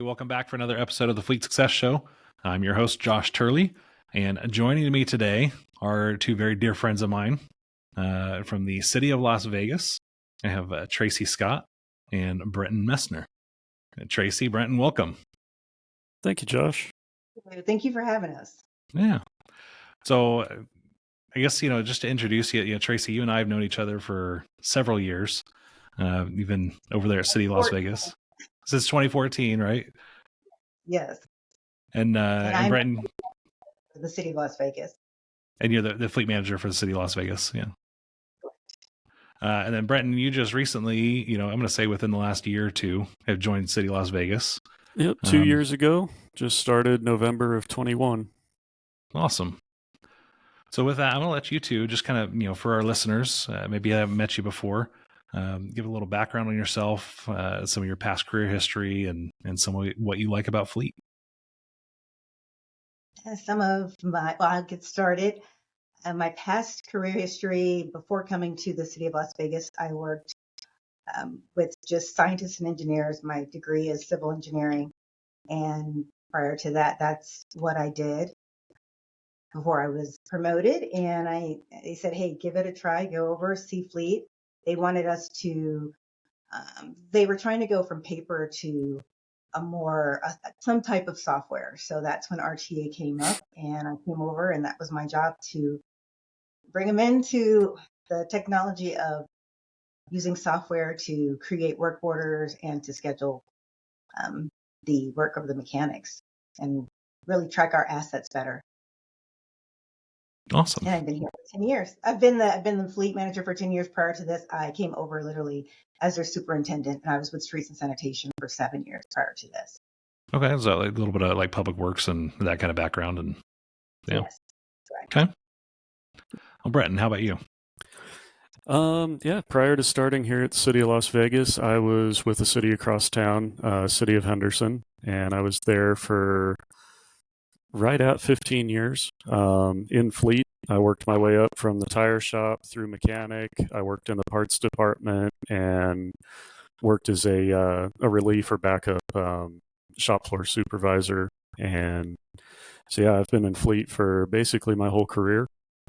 Welcome back for another episode of the Fleet Success Show. I'm your host, Josh Turley, and joining me today are two very dear friends of mine from the city of Las Vegas. I have Tracee Scott and Brenton Messner. Tracee, Brenton, welcome. Thank you, Josh. Thank you for having us. Yeah. So I guess, just to introduce you, Tracee, you and I have known each other for several years. You've been over there at City of Las Vegas since 2014, right? Yes. And Brenton, the city of Las Vegas. And you're the fleet manager for the city of Las Vegas, yeah. And then Brenton, you just recently, I'm going to say within the last year or two, have joined City of Las Vegas. Yep, 2 years ago. Just started November of 21. Awesome. So with that, I'm going to let you two just kind of, for our listeners, maybe I haven't met you before, give a little background on yourself, some of your past career history, and some of what you like about fleet. I'll get started. My past career history, before coming to the city of Las Vegas, I worked with just scientists and engineers. My degree is civil engineering. And prior to that, that's what I did before I was promoted. And they said, hey, give it a try, go over, see fleet. They wanted us to, they were trying to go from paper to some type of software. So that's when RTA came up, and I came over, and that was my job to bring them into the technology of using software to create work orders and to schedule the work of the mechanics and really track our assets better. Awesome. And I've been here for 10 years. I've been the fleet manager for 10 years. Prior to this, I came over literally as their superintendent, and I was with Streets and Sanitation for 7 years prior to this. Okay, so like a little bit of like public works and that kind of background, and yeah. Yes, correct. Okay. Well, Brenton, how about you? Prior to starting here at the City of Las Vegas, I was with the city across town, City of Henderson, and I was there for right at 15 years. In fleet, I worked my way up from the tire shop through mechanic. I worked in the parts department and worked as a relief or backup shop floor supervisor. And so, yeah, I've been in fleet for basically my whole career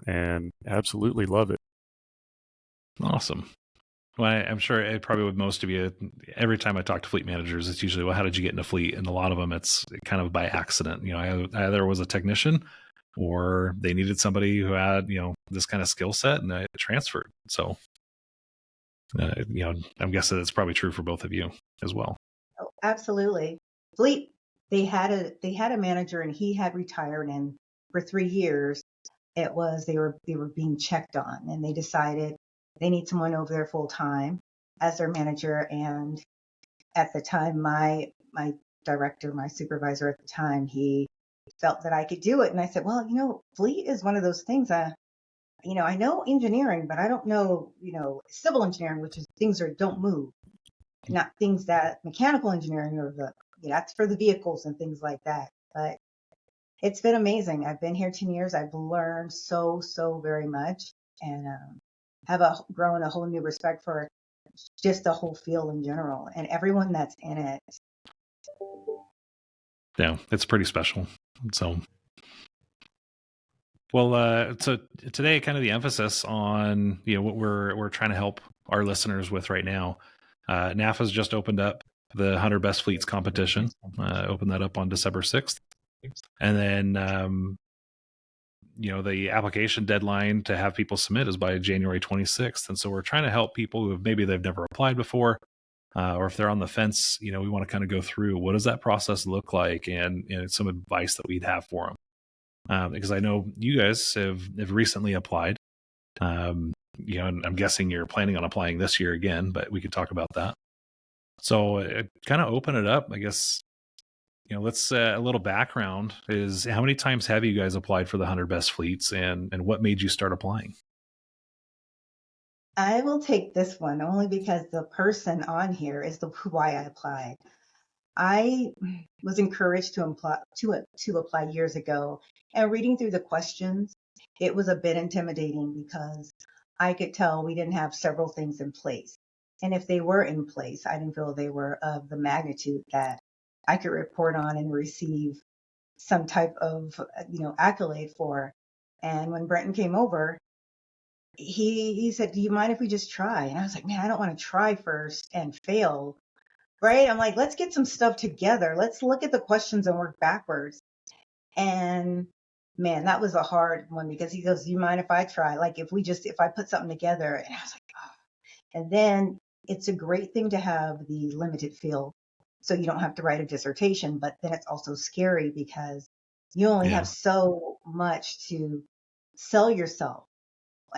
and absolutely love it. Awesome. Well, I'm sure it probably with most of you, every time I talk to fleet managers, it's usually, well, how did you get into fleet? And a lot of them, it's kind of by accident. I either was a technician or they needed somebody who had, this kind of skill set, and I transferred. So, I'm guessing it's probably true for both of you as well. Oh, absolutely. Fleet, they had a manager, and he had retired, and for 3 years, they were being checked on, and they decided they need someone over there full time as their manager. And at the time, my director, my supervisor at the time, he felt that I could do it. And I said, well, fleet is one of those things. I know engineering, but I don't know, civil engineering, which is things that don't move, not things that mechanical engineering or that's for the vehicles and things like that. But it's been amazing. I've been here 10 years. I've learned so very much, and have grown a whole new respect for just the whole field in general and everyone that's in it. Yeah, it's pretty special. So, well, so today, kind of the emphasis on what we're trying to help our listeners with right now. NAFA's just opened up the 100 Best Fleets competition. Opened that up on December 6th, and then the application deadline to have people submit is by January 26th. And so we're trying to help people who maybe they've never applied before, or if they're on the fence, we want to kind of go through what does that process look like, and some advice that we'd have for them. Because I know you guys have recently applied, and I'm guessing you're planning on applying this year again, but we could talk about that. So kind of open it up, I guess. Let's a little background is how many times have you guys applied for the 100 Best Fleets, and what made you start applying? I will take this one only because the person on here is why I applied. I was encouraged to apply years ago, and reading through the questions, it was a bit intimidating because I could tell we didn't have several things in place. And if they were in place, I didn't feel they were of the magnitude that I could report on and receive some type of, accolade for. And when Brenton came over, he said, "Do you mind if we just try?" And I was like, "Man, I don't want to try first and fail." Right? I'm like, let's get some stuff together. Let's look at the questions and work backwards. And man, that was a hard one because he goes, "Do you mind if I try? Like if I put something together." And I was like, oh. And then it's a great thing to have the limited field. So you don't have to write a dissertation, but then it's also scary because you only have so much to sell yourself.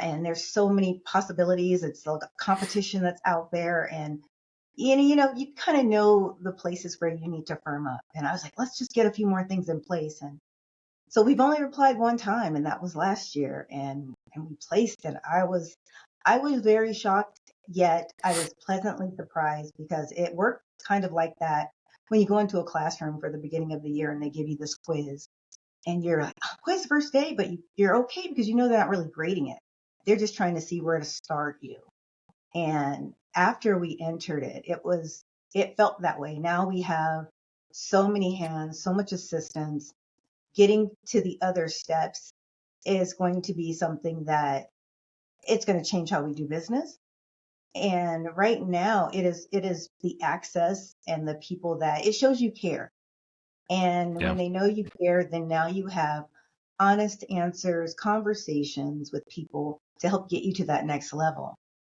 And there's so many possibilities. It's like a competition that's out there. And you kind of know the places where you need to firm up. And I was like, let's just get a few more things in place. And so we've only applied one time, and that was last year, and we placed it. I was very shocked, yet I was pleasantly surprised because it worked kind of like that when you go into a classroom for the beginning of the year and they give you this quiz, and you're like, oh, quiz first day, but you're okay because they're not really grading it. They're just trying to see where to start you. And after we entered it, it felt that way. Now we have so many hands, so much assistance. Getting to the other steps is going to be something that it's going to change how we do business. And right now it is the access and the people that it shows you care. And when they know you care, then now you have honest answers, conversations with people to help get you to that next level.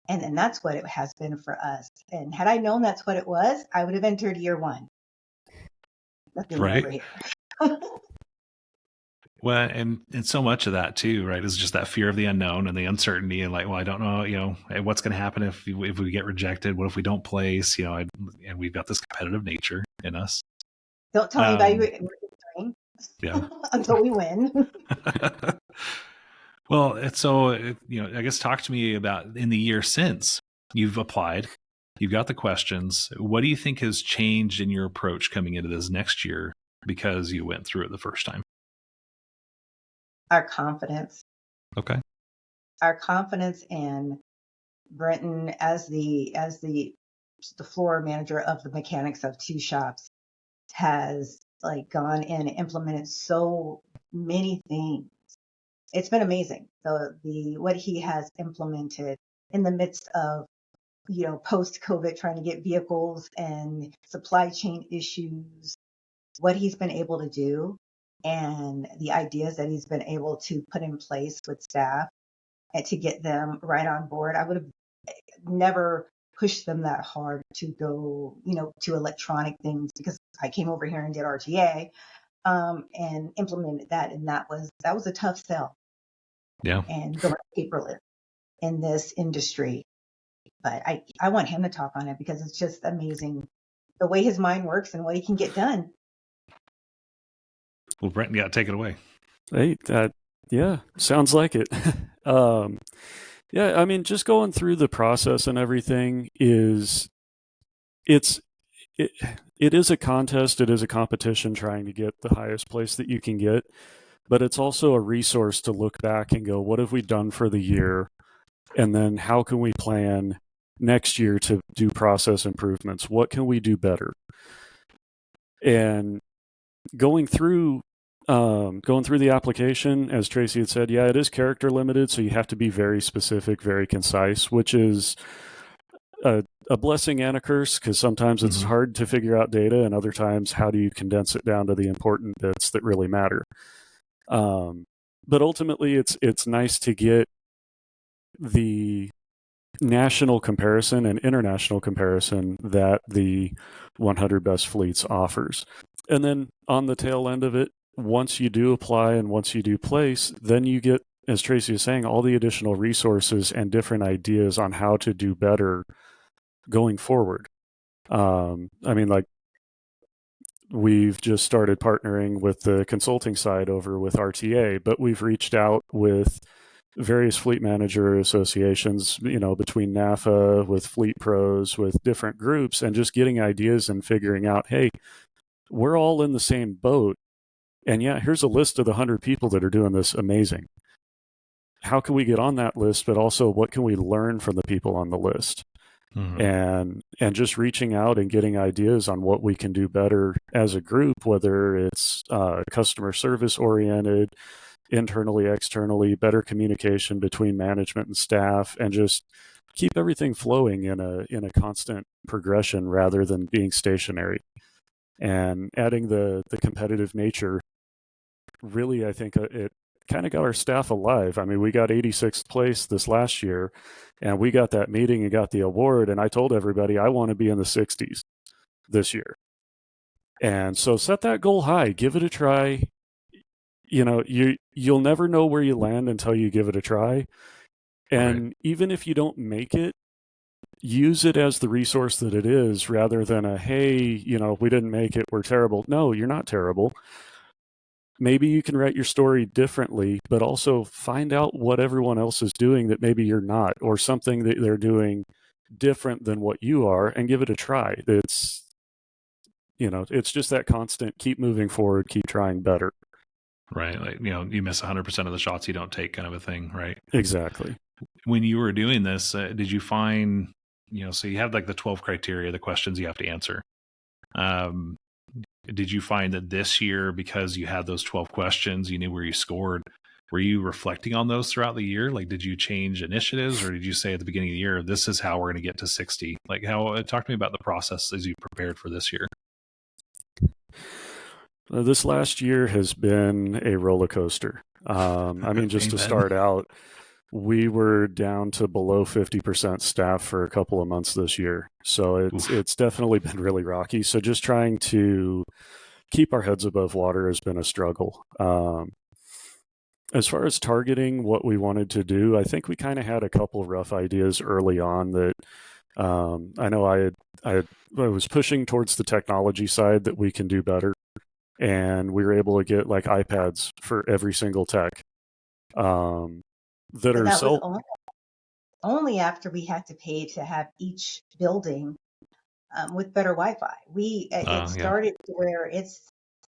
And then that's what it has been for us. And had I known that's what it was, I would have entered year one. Nothing over here. Well, and so much of that too, right, is just that fear of the unknown and the uncertainty, and like, well, I don't know, what's going to happen if we get rejected? What if we don't place? And we've got this competitive nature in us. Don't tell anybody we're doing until we win. Well, so I guess talk to me about in the year since you've applied, you've got the questions. What do you think has changed in your approach coming into this next year because you went through it the first time? Our confidence. Okay. Our confidence in Brenton as the floor manager of the mechanics of two shops has like gone in and implemented so many things. It's been amazing. What he has implemented in the midst of post COVID, trying to get vehicles and supply chain issues, what he's been able to do and the ideas that he's been able to put in place with staff and to get them right on board. I would have never pushed them that hard to go, to electronic things because I came over here and did RTA and implemented that. And that was a tough sell. Yeah. And going paperless in this industry. But I want him to talk on it because it's just amazing the way his mind works and what he can get done. Well, Brenton, take it away. Hey, sounds like it. I mean, just going through the process and everything it is a contest. It is a competition trying to get the highest place that you can get, but it's also a resource to look back and go, what have we done for the year? And then how can we plan next year to do process improvements? What can we do better? And going through the application, as Tracee had said, it is character limited, so you have to be very specific, very concise, which is a blessing and a curse because sometimes it's hard to figure out data, and other times, how do you condense it down to the important bits that really matter? But ultimately, it's nice to get the national comparison and international comparison that the 100 Best Fleets offers. And then on the tail end of it, once you do apply and once you do place, then you get, as Tracee is saying, all the additional resources and different ideas on how to do better going forward. I mean, like, we've just started partnering with the consulting side over with RTA, but we've reached out with various fleet manager associations, between NAFA, with fleet pros, with different groups, and just getting ideas and figuring out, hey, we're all in the same boat. And here's a list of the 100 people that are doing this amazing. How can we get on that list? But also, what can we learn from the people on the list? and just reaching out and getting ideas on what we can do better as a group, whether it's customer service oriented, internally, externally, better communication between management and staff, and just keep everything flowing in a constant progression rather than being stationary. And adding the competitive nature, really, I think it kind of got our staff alive. I mean, we got 86th place this last year, and we got that meeting and got the award. And I told everybody I want to be in the 60s this year. And so set that goal high, give it a try. You know, you'll never know where you land until you give it a try. And even if you don't make it, use it as the resource that it is, rather than a, hey, you know, we didn't make it, we're terrible. No, you're not terrible. Maybe you can write your story differently, but also find out what everyone else is doing that maybe you're not, or something that they're doing different than what you are, and give it a try. It's, you know, it's just that constant, keep moving forward, keep trying better. Right. Like, you know, you miss 100% of the shots you don't take, kind of a thing, right? Exactly. When you were doing this, did you find, you know, so you have like the 12 criteria, the questions you have to answer. Did you find that this year, because you had those 12 questions, you knew where you scored, were you reflecting on those throughout the year? Like, did you change initiatives, or did you say at the beginning of the year, this is how we're going to get to 60? Like, talk to me about the process as you prepared for this year. This last year has been a roller coaster. I mean, just to start out, we were down to below 50% staff for a couple of months this year. So it's definitely been really rocky. So just trying to keep our heads above water has been a struggle. As far as targeting what we wanted to do, I think we kind of had a couple rough ideas early on that I know I was pushing towards the technology side that we can do better. And we were able to get like iPads for every single tech. That was only after we had to pay to have each building with better Wi-Fi. It started to where it's,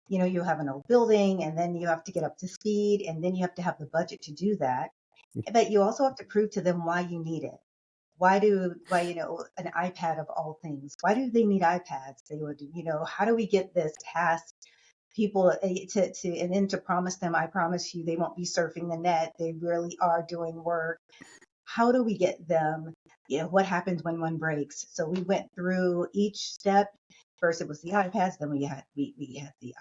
you know, you have an old building, and then you have to get up to speed, and then you have to have the budget to do that. But you also have to prove to them why you need it. Why, you know, an iPad of all things? Why do they need iPads? They would, you know, how do we get this past people and then to promise them, I promise you, they won't be surfing the net. They really are doing work. How do we get them? You know, what happens when one breaks? So we went through each step. First, it was the iPads. Then we had the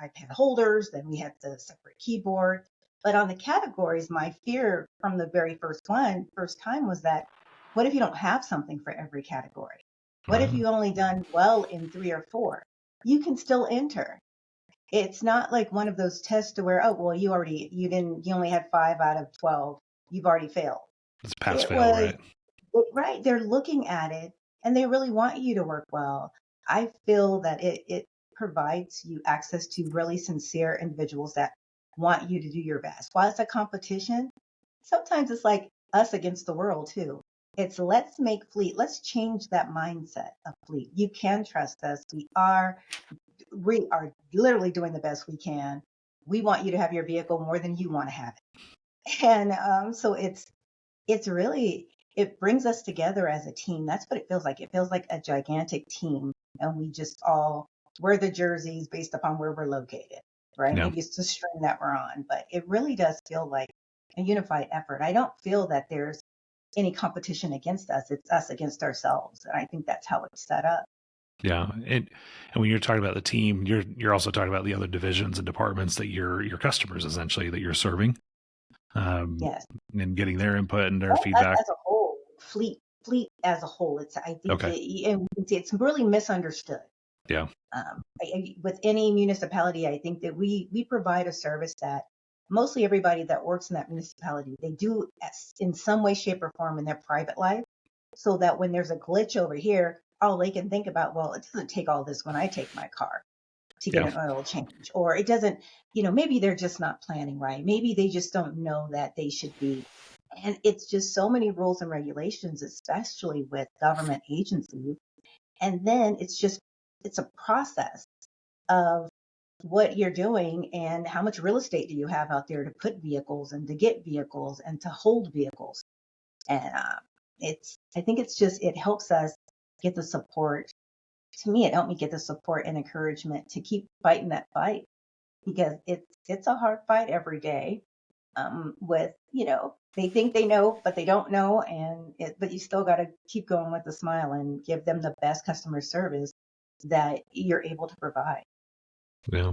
iPad holders. Then we had the separate keyboard. But on the categories, my fear from the very first time was that, what if you don't have something for every category? What if you only done well in 3 or 4? You can still enter. It's not like one of those tests to where, oh, well, you only had 5 out of 12. You've already failed. It's pass fail, right? Right. They're looking at it and they really want you to work well. I feel that it provides you access to really sincere individuals that want you to do your best. While it's a competition, sometimes it's like us against the world too. It's let's change that mindset of Fleet. You can trust us. We are literally doing the best we can. We want you to have your vehicle more than you want to have it. And so it's really, it brings us together as a team. That's what it feels like. It feels like a gigantic team, and we just all wear the jerseys based upon where we're located, right? Yeah. Maybe it's the string that we're on, but it really does feel like a unified effort. I don't feel that there's any competition against us. It's us against ourselves. And I think that's how it's set up. Yeah. And when you're talking about the team, you're also talking about the other divisions and departments that your customers essentially that you're serving. Yes. And getting their input and their feedback. As a whole, fleet as a whole, and we can see it's really misunderstood. Yeah. With any municipality, I think that we provide a service that mostly everybody that works in that municipality, they do in some way, shape, or form in their private life, so that when there's a glitch over here, all they can think about, well, it doesn't take all this when I take my car to get an oil change, or it doesn't, you know, maybe they're just not planning right. Maybe they just don't know that they should be. And it's just so many rules and regulations, especially with government agencies. And then it's a process of what you're doing and how much real estate do you have out there to put vehicles and to get vehicles and to hold vehicles. And I think it helps us get the support. To me, it helped me get the support and encouragement to keep fighting that fight, because it's a hard fight every day. With, they think they know, but they don't know, but you still got to keep going with a smile and give them the best customer service that you're able to provide. Yeah.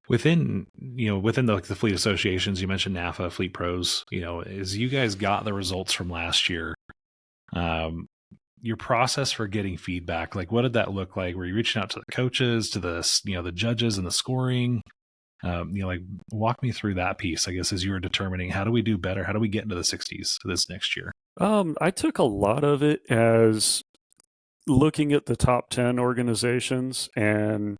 Within the fleet associations, you mentioned NAFA, Fleet Pros, as you guys got the results from last year, your process for getting feedback, like what did that look like? Were you reaching out to the coaches, to the judges and the scoring? Like walk me through that piece, I guess, as you were determining how do we do better? How do we get into the 60s this next year? I took a lot of it as looking at the top 10 organizations and,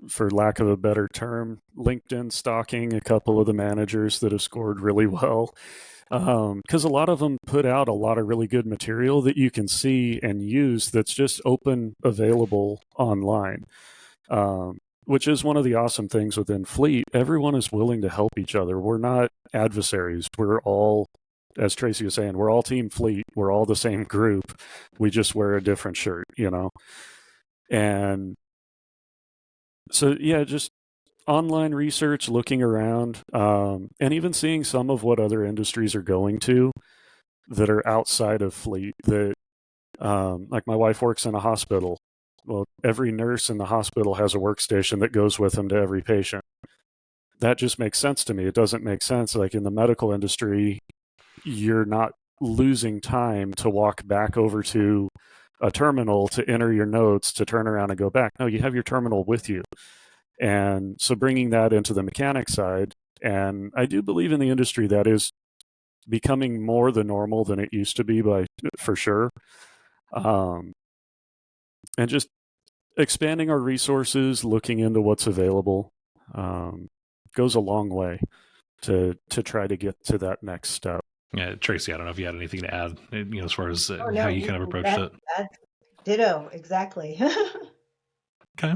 for lack of a better term, LinkedIn stalking a couple of the managers that have scored really well. Because a lot of them put out a lot of really good material that you can see and use that's just open, available online, which is one of the awesome things within Fleet. Everyone is willing to help each other. We're not adversaries. We're all, as Tracee was saying, we're all Team Fleet. We're all the same group. We just wear a different shirt, And so, yeah, just online research, looking around, and even seeing some of what other industries are going to that are outside of Fleet. That, like my wife works in a hospital. Well, every nurse in the hospital has a workstation that goes with them to every patient. That just makes sense to me. It doesn't make sense. Like in the medical industry, you're not losing time to walk back over to a terminal to enter your notes, to turn around and go back. No, you have your terminal with you. And so bringing that into the mechanic side, and I do believe in the industry that is becoming more the normal than it used to be, for sure. And just expanding our resources, looking into what's available, goes a long way to try to get to that next step. Yeah, Tracee, I don't know if you had anything to add, as far as how you kind of approached it. Ditto, exactly. Okay.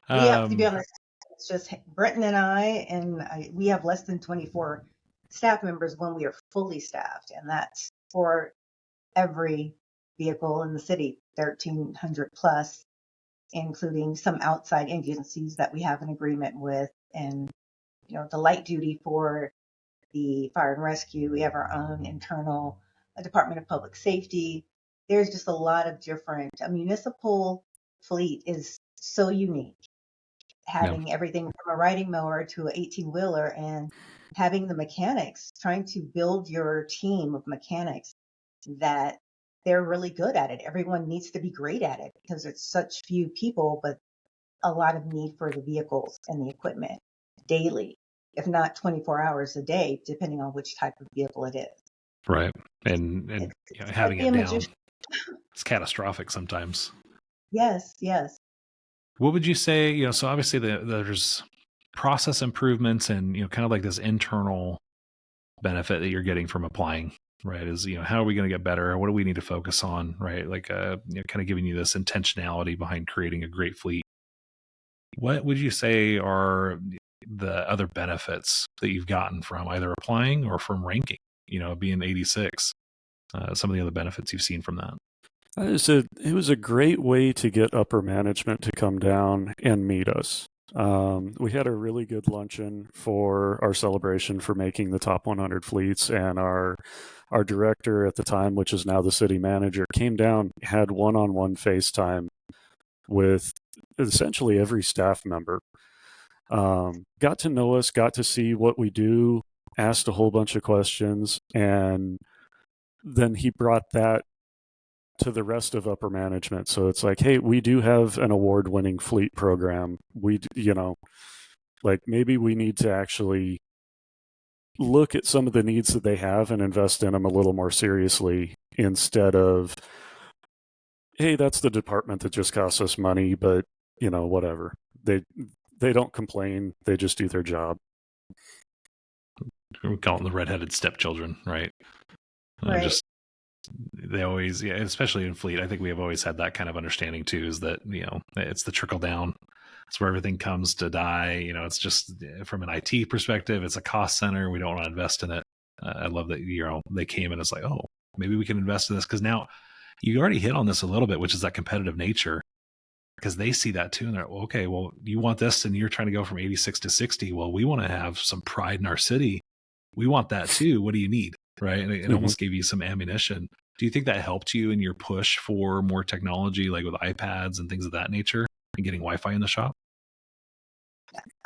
We have to be honest. It's just Brenton and I, we have less than 24 staff members when we are fully staffed, and that's for every vehicle in the city, 1,300 plus, including some outside agencies that we have an agreement with, and the light duty for the fire and rescue. We have our own internal Department of Public Safety. There's just a lot of different. A municipal fleet is so unique, having everything from a riding mower to an 18-wheeler, and having the mechanics, trying to build your team of mechanics that they're really good at it. Everyone needs to be great at it because it's such few people, but a lot of need for the vehicles and the equipment daily, if not 24 hours a day, depending on which type of vehicle it is. Right. And having it down, it's catastrophic sometimes. Yes, yes. What would you say, so obviously there's process improvements and, kind of like this internal benefit that you're getting from applying, right? Is, how are we going to get better? What do we need to focus on, right? Like, kind of giving you this intentionality behind creating a great fleet. What would you say are the other benefits that you've gotten from either applying or from ranking, being 86, some of the other benefits you've seen from that? It was a great way to get upper management to come down and meet us. We had a really good luncheon for our celebration for making the top 100 fleets, and our director at the time, which is now the city manager, came down, had one-on-one FaceTime with essentially every staff member. Got to know us, got to see what we do, asked a whole bunch of questions, and then he brought that to the rest of upper management. So it's like, hey, we do have an award-winning fleet program. We, like maybe we need to actually look at some of the needs that they have and invest in them a little more seriously, instead of, hey, that's the department that just costs us money, but whatever. They don't complain. They just do their job. We call them the redheaded stepchildren, right? Right. They always, especially in fleet, I think we have always had that kind of understanding too, is that, it's the trickle down. It's where everything comes to die. It's just from an IT perspective, it's a cost center. We don't want to invest in it. I love that, they came and it's like, oh, maybe we can invest in this. Because now you already hit on this a little bit, which is that competitive nature, because they see that too. And they're like, okay, well, you want this and you're trying to go from 86 to 60. Well, we want to have some pride in our city. We want that too. What do you need? Right. And it almost gave you some ammunition. Do you think that helped you in your push for more technology, like with iPads and things of that nature, and getting Wi-Fi in the shop?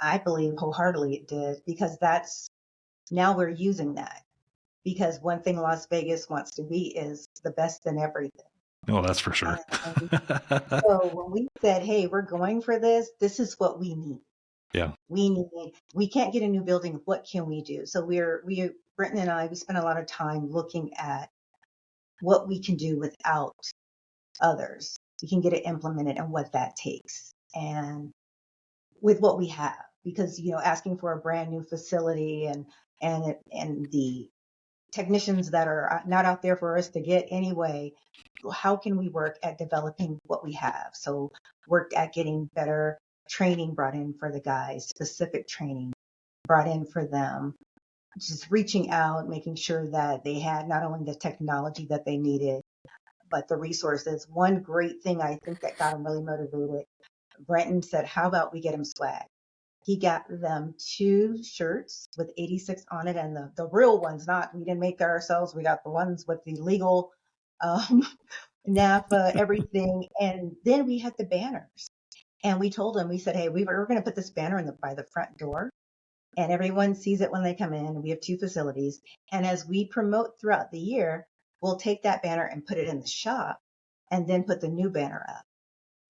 I believe wholeheartedly it did, because now we're using that. Because one thing Las Vegas wants to be is the best in everything. Oh, that's for sure. So when we said, hey, we're going for this is what we need. Yeah. We can't get a new building. What can we do? So Brenton and I, we spent a lot of time looking at what we can do without others. We can get it implemented and what that takes. And with what we have, because, asking for a brand new facility and the technicians that are not out there for us to get anyway, how can we work at developing what we have? So worked at getting better training brought in for the guys, specific training brought in for them, just reaching out, making sure that they had not only the technology that they needed, but the resources. One great thing I think that got them really motivated, Brenton said, how about we get them swag? He got them 2 shirts with 86 on it, and the real ones, we didn't make ourselves. We got the ones with the legal NAFA, everything. And then we had the banners. And we told them, we said, hey, we're going to put this banner by the front door, and everyone sees it when they come in. We have 2 facilities. And as we promote throughout the year, we'll take that banner and put it in the shop and then put the new banner up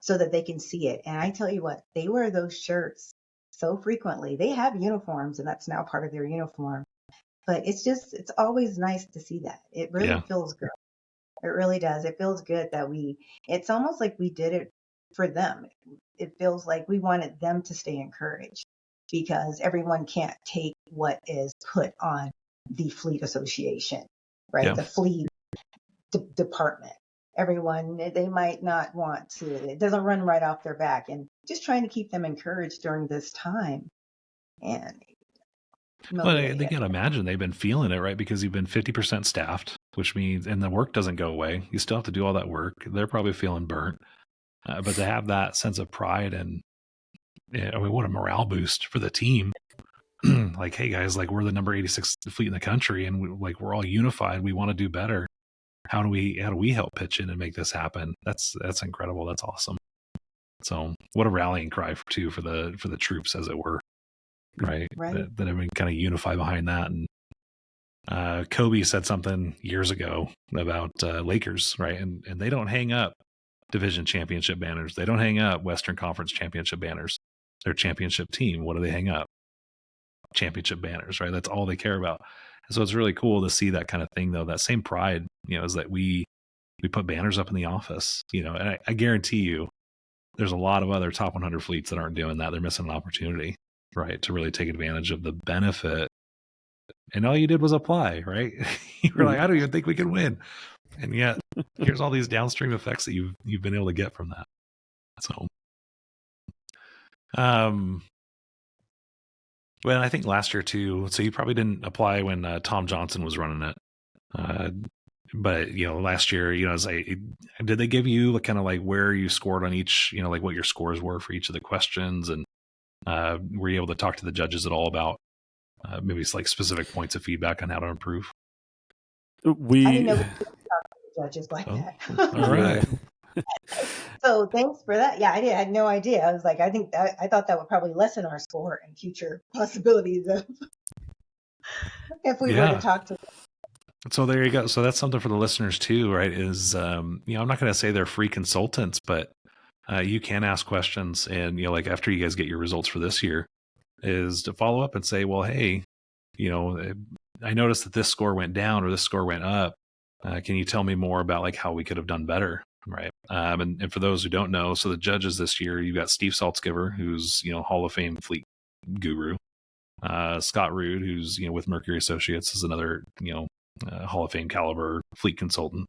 so that they can see it. And I tell you what, they wear those shirts so frequently. They have uniforms, and that's now part of their uniform. But it's always nice to see that. It really feels good. It really does. It feels good that it's almost like we did it for them. It feels like we wanted them to stay encouraged, because everyone can't take what is put on the fleet association, right? Yeah. The fleet department. Everyone, they might not want to, it doesn't run right off their back, and just trying to keep them encouraged during this time. And well, they can't imagine they've been feeling it, right? Because you've been 50% staffed, which means, and the work doesn't go away. You still have to do all that work. They're probably feeling burnt, but to have that sense of pride and what a morale boost for the team. Like, hey guys, like we're the number 86 fleet in the country, and we're all unified. We want to do better. How do we help pitch in and make this happen? That's incredible. That's awesome. So what a rallying cry for the troops, as it were, right? That everyone kind of unify behind that. And Kobe said something years ago about Lakers, right? And they don't hang up division championship banners. They don't hang up Western Conference championship banners. Their championship team, what do they hang up? Championship banners, right? That's all they care about. And so it's really cool to see that kind of thing, though. That same pride, is that we put banners up in the office, and I guarantee you there's a lot of other top 100 fleets that aren't doing that. They're missing an opportunity, right, to really take advantage of the benefit. And all you did was apply, right? You were like, I don't even think we can win. And yet here's all these downstream effects that you've been able to get from that. So, well, I think last year too, so you probably didn't apply when Tom Johnson was running it. But, last year, did they give you kind of like where you scored on each, like what your scores were for each of the questions? And were you able to talk to the judges at all about maybe it's like specific points of feedback on how to improve? I didn't know we could talk to the judges like that. All right. So thanks for that. Yeah, I had no idea. I was like, I thought that would probably lessen our score and future possibilities of if we were to talk to them. So there you go. So that's something for the listeners too, right? Is I'm not going to say they're free consultants, but you can ask questions, and like after you guys get your results for this year, is to follow up and say, well, hey, I noticed that this score went down or this score went up. Can you tell me more about like how we could have done better? Right. And for those who don't know, so the judges this year, you've got Steve Saltzgiver, who's, Hall of Fame fleet guru. Scott Rood, who's, with Mercury Associates, is another, Hall of Fame caliber fleet consultant.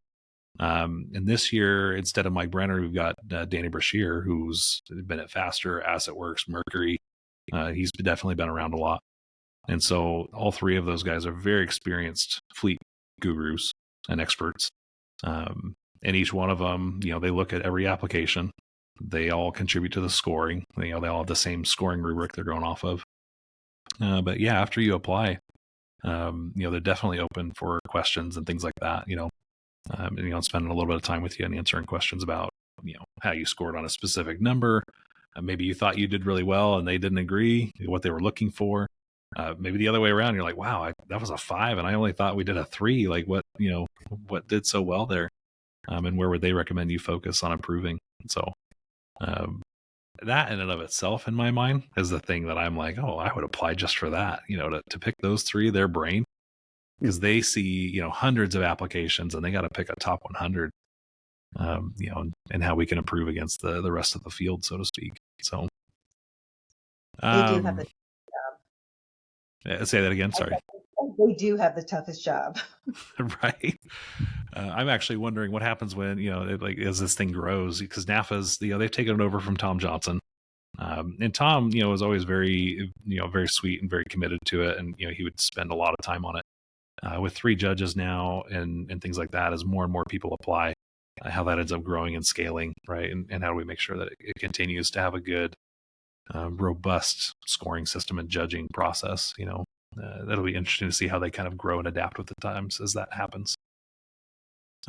And this year, instead of Mike Brenner, we've got Danny Brashear, who's been at Faster, Asset Works, Mercury. He's definitely been around a lot. And so all 3 of those guys are very experienced fleet gurus. and experts. And each one of them, they look at every application. They all contribute to the scoring. They all have the same scoring rubric they're going off of. But yeah, after you apply, they're definitely open for questions and things like that, and, spending a little bit of time with you and answering questions about, how you scored on a specific number. Maybe you thought you did really well and they didn't agree what they were looking for. Maybe the other way around, you're like, wow, that was a 5 and I only thought we did a 3. Like what did so well there? And where would they recommend you focus on improving? So that in and of itself, in my mind, is the thing that I'm like, oh, I would apply just for that, to pick those 3, their brain, because they see, hundreds of applications and they got to pick a top 100, and how we can improve against the rest of the field, so to speak. So They do have the say that again. Sorry. They do have the toughest job. Right. I'm actually wondering what happens when, as this thing grows, because NAFA's, they've taken it over from Tom Johnson. And Tom, was always very, very sweet and very committed to it. And, he would spend a lot of time on it. With 3 judges now and things like that, as more and more people apply, how that ends up growing and scaling, right? And how do we make sure that it continues to have a good, robust scoring system and judging process, that'll be interesting to see how they kind of grow and adapt with the times as that happens.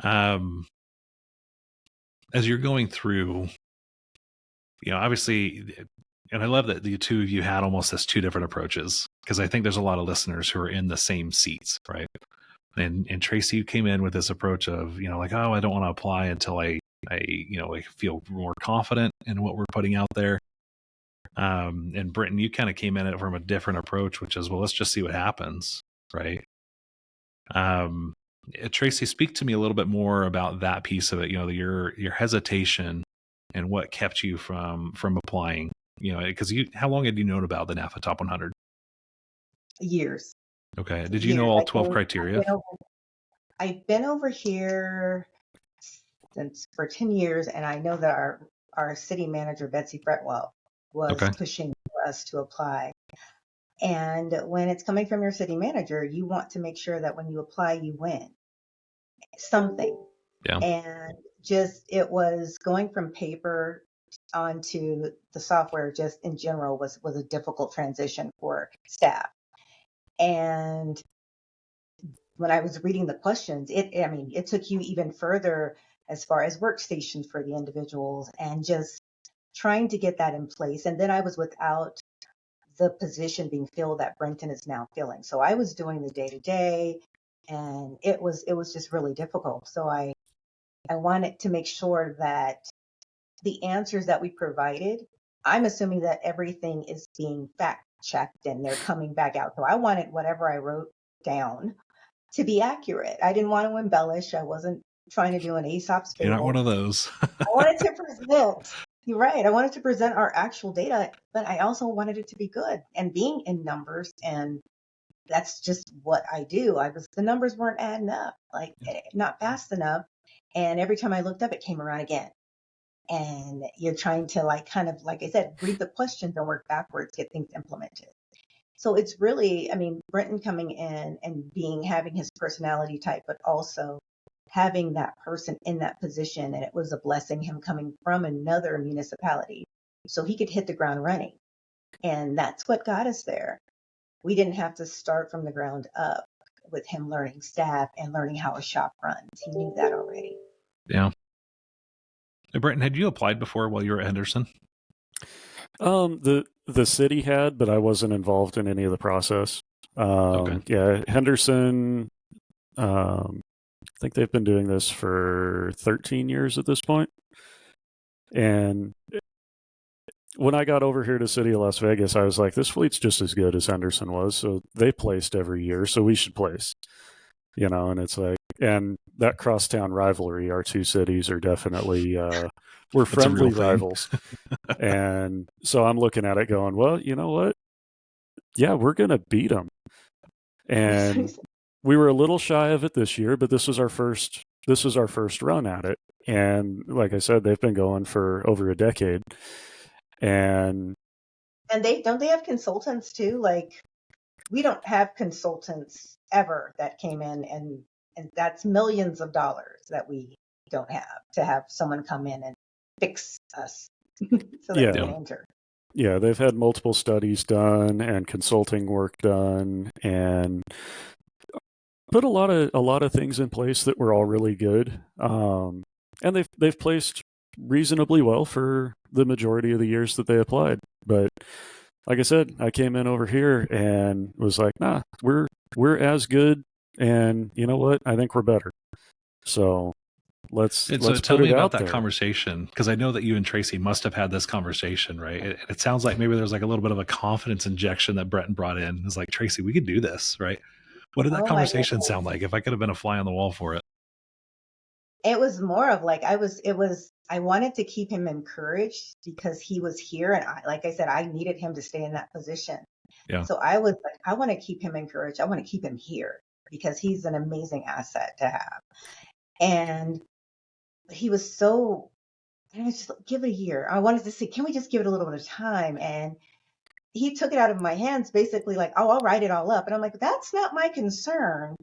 As you're going through, obviously, and I love that the two of you had almost this 2 different approaches, because I think there's a lot of listeners who are in the same seats, right? And Tracee, you came in with this approach of, like, oh, I don't want to apply until I feel more confident in what we're putting out there. And Brenton, you kind of came in it from a different approach, which is, well, let's just see what happens, right? Tracee, speak to me a little bit more about that piece of it. Your hesitation and what kept you from applying. Because how long had you known about the NAFA Top 100? Years. Okay. Did you know all 12 criteria? I've been over here for 10 years, and I know that our city manager, Betsy Fretwell, was pushing for us to apply. And when it's coming from your city manager, you want to make sure that when you apply, you win something. Yeah. And it was going from paper onto the software just in general was a difficult transition for staff. And when I was reading the questions, it took you even further as far as workstations for the individuals and just trying to get that in place. And then I was without the position being filled that Brenton is now filling. So I was doing the day-to-day, and it was just really difficult. So I wanted to make sure that the answers that we provided, I'm assuming that everything is being fact checked and they're coming back out. So I wanted whatever I wrote down to be accurate. I didn't want to embellish. I wasn't trying to do an Aesop's fable. You're not one of those. I wanted to present. You're right. I wanted to present our actual data, but I also wanted it to be good and being in numbers. And that's just what I do. The numbers weren't adding up, not fast enough. And every time I looked up, it came around again. And you're trying to like I said, read the questions and work backwards, get things implemented. So it's really, Brenton coming in and having his personality type, but also having that person in that position. And it was a blessing, him coming from another municipality so he could hit the ground running. And that's what got us there. We didn't have to start from the ground up with him learning staff and learning how a shop runs. He knew that already. Yeah. Hey, Brenton, had you applied before while you were at Henderson? The city had, but I wasn't involved in any of the process. Yeah, Henderson, I think they've been doing this for 13 years at this point. And when I got over here to City of Las Vegas, I was like, this fleet's just as good as Henderson was. So they placed every year, so we should place. And it's like, and that crosstown rivalry, our 2 cities are definitely, we're friendly rivals. And so I'm looking at it going, well, you know what? Yeah, we're going to beat them. And we were a little shy of it this year, but this was our first run at it. And like I said, they've been going for over a decade. And they have consultants too. Like, we don't have consultants ever that came in and And that's millions of dollars that we don't have to have someone come in and fix us so that Yeah. we can enter. Yeah, they've had multiple studies done and consulting work done and put a lot of things in place that were all really good. And they've placed reasonably well for the majority of the years that they applied. But like I said, I came in over here and was like, nah, we're as good, and you know what? I think we're better. So let's so tell put me it about out that there. conversation, because I know that you and Tracee must have had this conversation, right? It sounds like maybe there's like a little bit of a confidence injection that Brenton brought in. It's like, Tracee, we could do this, right? What did that Oh my conversation goodness. sound like? If I could have been a fly on the wall for it. It was more of like I wanted to keep him encouraged because he was here, and like I said, I needed him to stay in that position. Yeah. So I was like, I want to keep him encouraged. I want to keep him here because he's an amazing asset to have. And he was so, I was just like, give it a year. I wanted to see, can we just give it a little bit of time? And he took it out of my hands, basically like, oh, I'll write it all up. And I'm like, that's not my concern.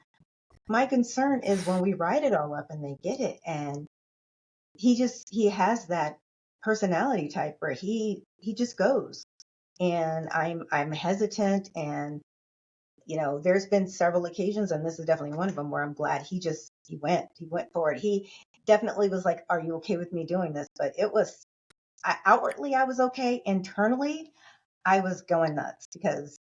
My concern is when we write it all up and they get it. And he has that personality type where he just goes. And I'm hesitant, and there's been several occasions, and this is definitely one of them, where I'm glad he went for it. He definitely was like, are you okay with me doing this? But it was, outwardly I was okay. Internally I was going nuts because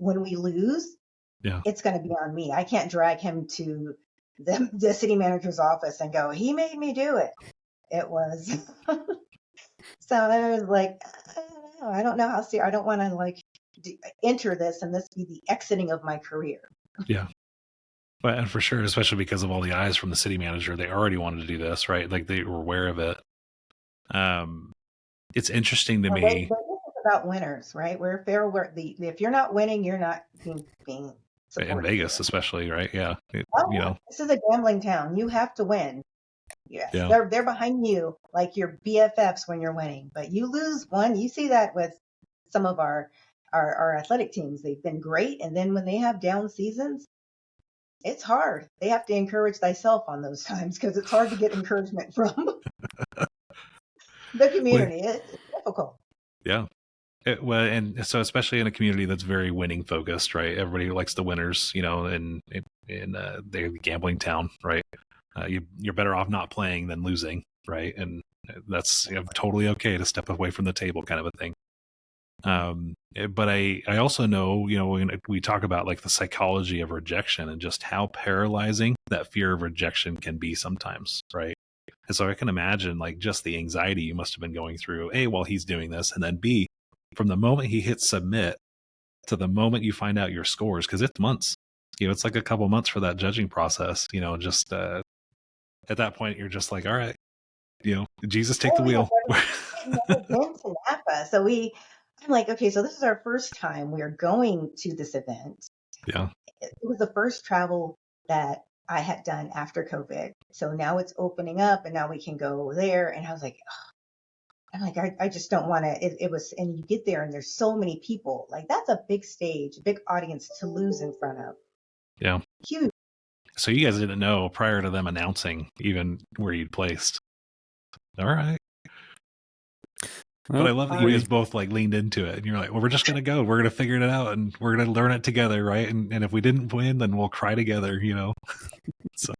when we lose, Yeah. it's going to be on me. I can't drag him to the city manager's office and go, he made me do it. It was so I was like, I don't know how serious. I don't want to like enter this and this be the exiting of my career. Yeah. But and for sure, especially because of all the eyes from the city manager, they already wanted to do this, right? Like they were aware of it. It's interesting to But me. this is about winners, right? We're fair. If you're not winning, you're not being supported In Vegas, here. especially, right? Yeah. This is a gambling town. You have to win. Yes, Yeah. they're behind you like your BFFs when you're winning. But you lose one, you see that with some of our athletic teams. They've been great, and then when they have down seasons, it's hard. They have to encourage thyself on those times because it's hard to get encouragement from the community. It's difficult. Yeah. Well, and so especially in a community that's very winning focused, right? Everybody likes the winners, in the gambling town, right? You're better off not playing than losing, right? And that's totally okay to step away from the table, kind of a thing. But I also know, when we talk about like the psychology of rejection and just how paralyzing that fear of rejection can be sometimes, right? And so I can imagine like just the anxiety you must have been going through, A, while he's doing this, and then B, from the moment he hits submit to the moment you find out your scores, because it's months, it's like a couple months for that judging process, just at that point, you're just like, all right, Jesus, take the wheel. We've never been to NAFA. So I'm like, okay, so this is our first time we're going to this event. Yeah. It was the first travel that I had done after COVID. So now it's opening up and now we can go there. And I was like, I just don't want to. It was, and you get there and there's so many people. Like that's a big stage, a big audience to lose in front of. Yeah. Huge. So you guys didn't know prior to them announcing even where you'd placed. All right. But I love that you guys both like leaned into it and you're like, well, we're just going to go. We're going to figure it out and we're going to learn it together. Right. And if we didn't win, then we'll cry together, So,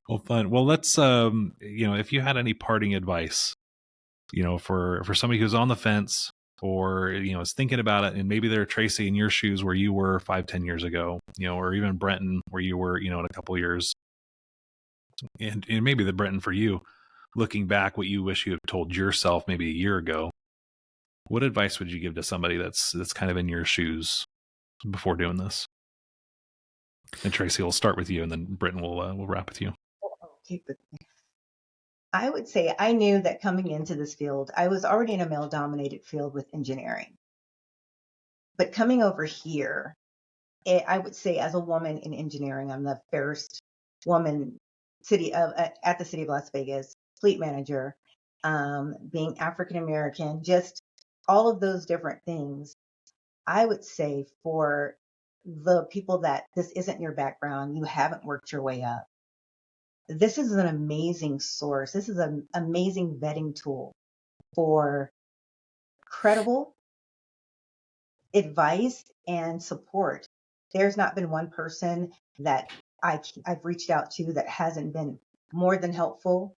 well, fun. Well, let's, if you had any parting advice, for somebody who's on the fence or, is thinking about it, and maybe they're Tracee in your shoes where you were 5-10 years ago, or even Brenton where you were, in a couple of years, and maybe the Brenton for you, looking back, what you wish you had told yourself maybe a year ago, what advice would you give to somebody that's kind of in your shoes before doing this? And Tracee, will start with you, and then Brenton will wrap with you. Okay, I would say I knew that coming into this field, I was already in a male-dominated field with engineering. But coming over here, I would say as a woman in engineering, I'm the first woman at the city of Las Vegas, fleet manager, being African American, just all of those different things. I would say for the people that this isn't your background, you haven't worked your way up, this is an amazing source. This is an amazing vetting tool for credible advice and support. There's not been one person that I've reached out to that hasn't been more than helpful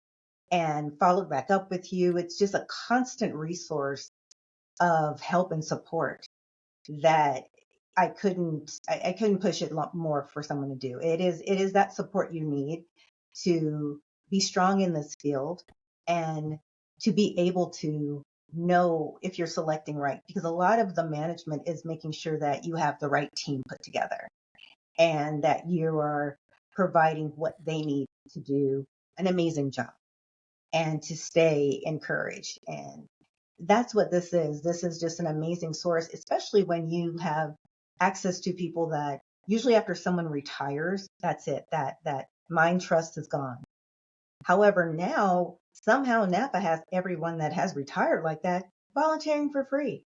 and followed back up with you. It's just a constant resource of help and support that I couldn't push it more for someone to do. It is that support you need to be strong in this field and to be able to know if you're selecting right, because a lot of the management is making sure that you have the right team put together and that you are providing what they need to do an amazing job and to stay encouraged. And that's what this is. This is just an amazing source, especially when you have access to people that usually after someone retires, that's it. That mind trust is gone. However, now somehow NAFA has everyone that has retired like that volunteering for free.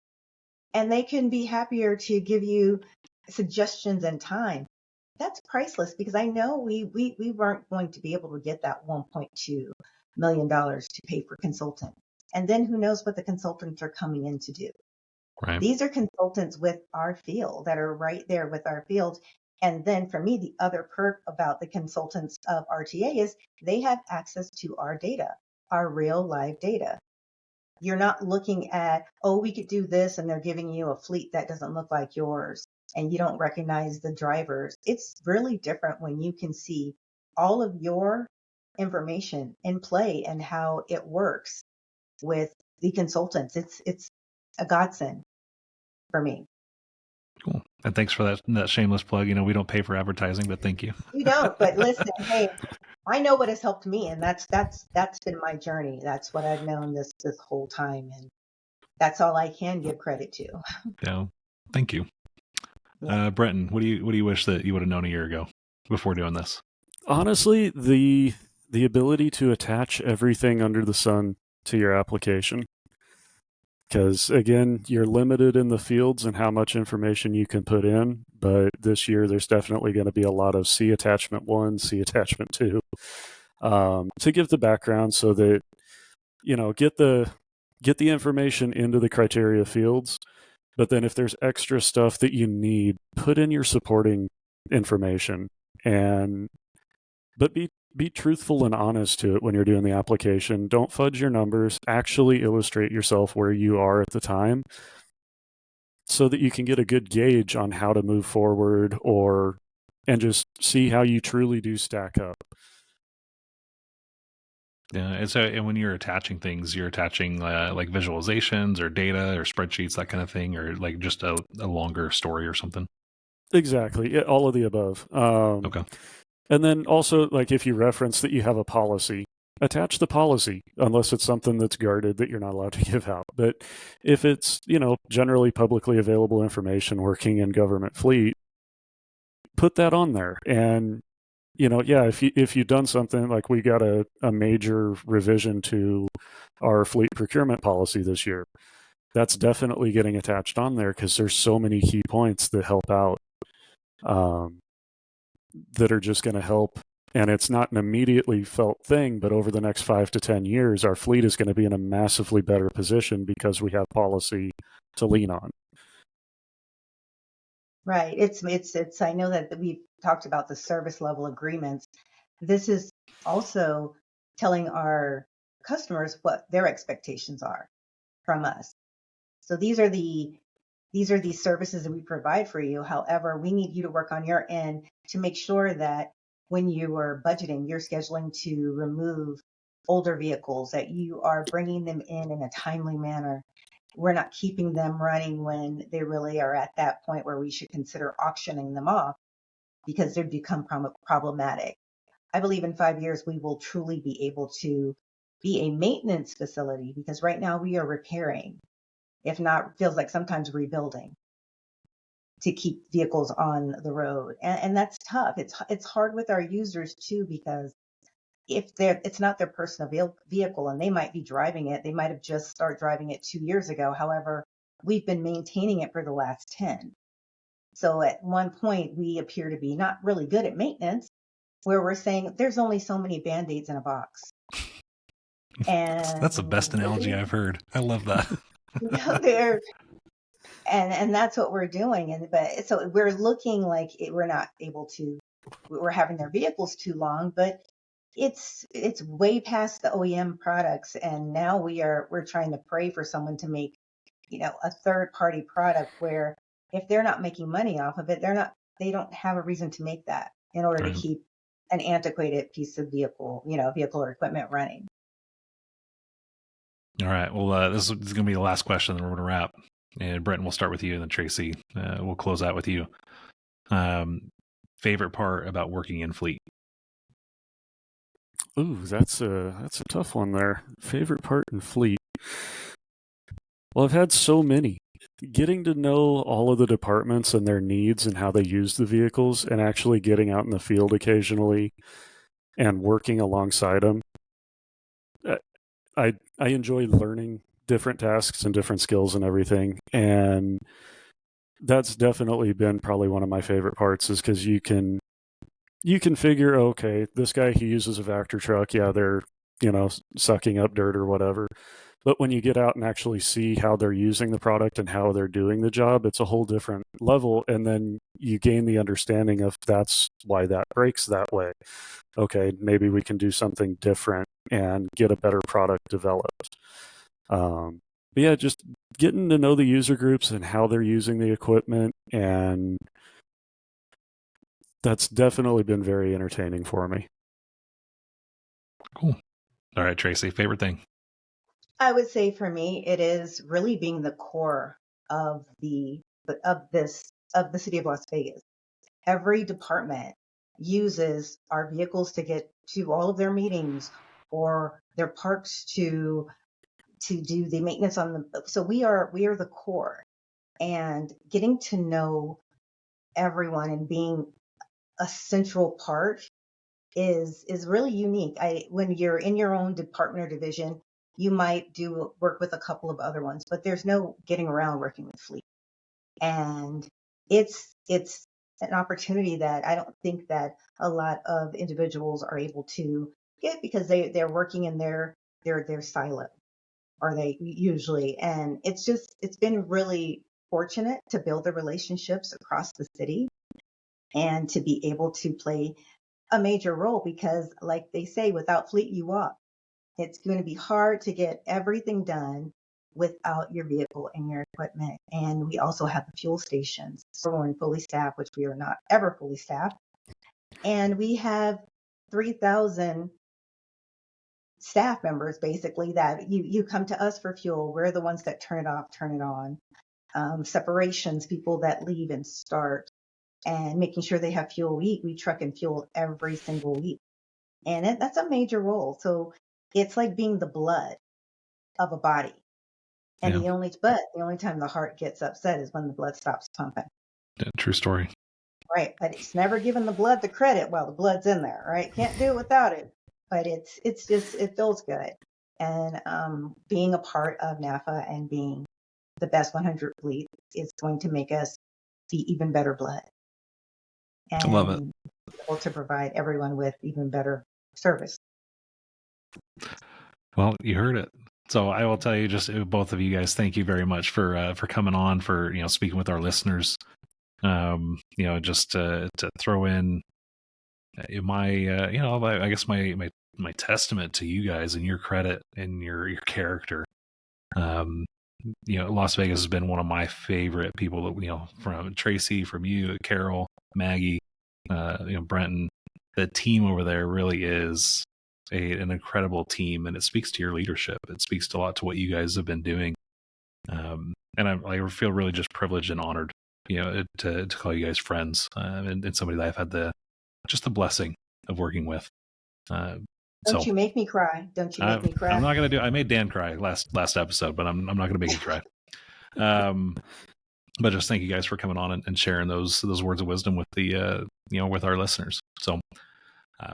And they can be happier to give you suggestions and time. That's priceless, because I know we weren't going to be able to get that $1.2 million to pay for consultants. And then who knows what the consultants are coming in to do. Right. These are consultants with our field that are right there with our field. And then for me, the other perk about the consultants of RTA is they have access to our data, our real live data. You're not looking at, oh, we could do this, and they're giving you a fleet that doesn't look like yours and you don't recognize the drivers. It's really different when you can see all of your information in play and how it works with the consultants. It's a godsend for me. Cool. And thanks for that shameless plug. We don't pay for advertising, but thank you. You don't, but listen, hey, I know what has helped me, and that's been my journey. That's what I've known this whole time, and that's all I can give credit to. Yeah. Thank you. Yeah. Brenton, what do you wish that you would have known a year ago before doing this? Honestly, the ability to attach everything under the sun to your application. Because again, you're limited in the fields and how much information you can put in. But this year, there's definitely going to be a lot of C attachment 1, C attachment 2, to give the background so that get the information into the criteria fields. But then if there's extra stuff that you need, put in your supporting information, but be truthful and honest to it when you're doing the application. Don't fudge your numbers. Actually illustrate yourself where you are at the time so that you can get a good gauge on how to move forward and just see how you truly do stack up. Yeah, and when you're attaching things, you're attaching like visualizations or data or spreadsheets, that kind of thing, or like just a longer story or something. Exactly. Yeah, all of the above. Okay. And then also, like if you reference that you have a policy, attach the policy, unless it's something that's guarded that you're not allowed to give out. But if it's, generally publicly available information working in government fleet, put that on there. And, if you've done something like we got a major revision to our fleet procurement policy this year, that's definitely getting attached on there because there's so many key points that help out. That are just going to help. And it's not an immediately felt thing, but over the next 5 to 10 years, our fleet is going to be in a massively better position because we have policy to lean on. Right. It's I know that we've talked about the service level agreements. This is also telling our customers what their expectations are from us. So these are the services that we provide for you. However, we need you to work on your end to make sure that when you are budgeting, you're scheduling to remove older vehicles, that you are bringing them in a timely manner. We're not keeping them running when they really are at that point where we should consider auctioning them off because they've become problematic. I believe in 5 years, we will truly be able to be a maintenance facility, because right now we are repairing, if not, feels like sometimes rebuilding to keep vehicles on the road. And that's tough. It's hard with our users too, because if it's not their personal vehicle and they might be driving it, they might have just started driving it 2 years ago. However, we've been maintaining it for the last 10. So at one point, we appear to be not really good at maintenance, where we're saying there's only so many Band-Aids in a box. And That's the best analogy I've heard. I love that. there, and that's what we're doing. But so we're looking like we're not able to. We're having their vehicles too long, but it's way past the OEM products, and now we're trying to pray for someone to make a third party product where if they're not making money off of it, they don't have a reason to make that in order to keep an antiquated piece of vehicle or equipment running. All right. Well, this is going to be the last question, then we're going to wrap. And Brenton, we'll start with you, and then Tracee, we'll close out with you. Favorite part about working in fleet? Ooh, that's a tough one there. Favorite part in fleet? Well, I've had so many. Getting to know all of the departments and their needs and how they use the vehicles, and actually getting out in the field occasionally and working alongside them. I enjoy learning different tasks and different skills and everything, and that's definitely been probably one of my favorite parts, is because you can figure, okay, this guy, he uses a Vector truck, yeah, they're sucking up dirt or whatever, but when you get out and actually see how they're using the product and how they're doing the job, it's a whole different level, and then you gain the understanding of that's why that breaks that way. Okay, maybe we can do something different and get a better product developed. But yeah, just getting to know the user groups and how they're using the equipment, and that's definitely been very entertaining for me. Cool. All right, Tracee, favorite thing? I would say for me, it is really being the core of the city of Las Vegas. Every department uses our vehicles to get to all of their meetings or their parks to do the maintenance on them. So we are the core, and getting to know everyone and being a central part is really unique. When you're in your own department or division, you might work with a couple of other ones, but there's no getting around working with fleet. And it's an opportunity that I don't think that a lot of individuals are able to get, because they're working in their silo, or they usually, and it's been really fortunate to build the relationships across the city and to be able to play a major role, because like they say, without fleet you walk. It's going to be hard to get everything done without your vehicle and your equipment. And we also have the fuel stations for when fully staffed, which we are not ever fully staffed. And we have 3,000 staff members, basically, that you come to us for fuel. We're the ones that turn it off, turn it on. Separations, people that leave and start, and making sure they have fuel. We truck and fuel every single week. And that's a major role. So it's like being the blood of a body. And the only time the heart gets upset is when the blood stops pumping. Yeah, true story. Right. But it's never giving the blood the credit while the blood's in there, right? Can't do it without it. But it's just, it feels good. And being a part of NAFA and being the best 100 fleet is going to make us be even better blood. And I love it. Able to provide everyone with even better service. Well, you heard it. So I will tell you, just both of you guys, thank you very much for coming on, for speaking with our listeners. Just to throw in my I guess my testament to you guys and your credit and your character. Las Vegas has been one of my favorite people that from Tracee, from you, Carol, Maggie, Brenton. The team over there really is an incredible team, and it speaks to your leadership. It speaks a lot to what you guys have been doing. And I feel really just privileged and honored, to call you guys friends, and somebody that I've had the blessing of working with. Don't you make me cry. Don't you make me cry. I'm not going to do I made Dan cry last episode, but I'm not going to make him cry. But just thank you guys for coming on and sharing those words of wisdom with with our listeners. So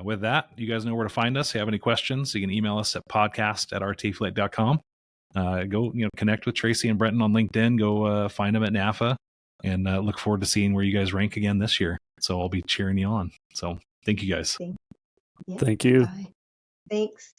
with that, you guys know where to find us. If you have any questions, you can email us at podcast@rtflight.com. Go connect with Tracee and Brenton on LinkedIn. Go find them at NAFA. and look forward to seeing where you guys rank again this year. So I'll be cheering you on. So thank you guys. Yeah, Thank you. bye. Thanks.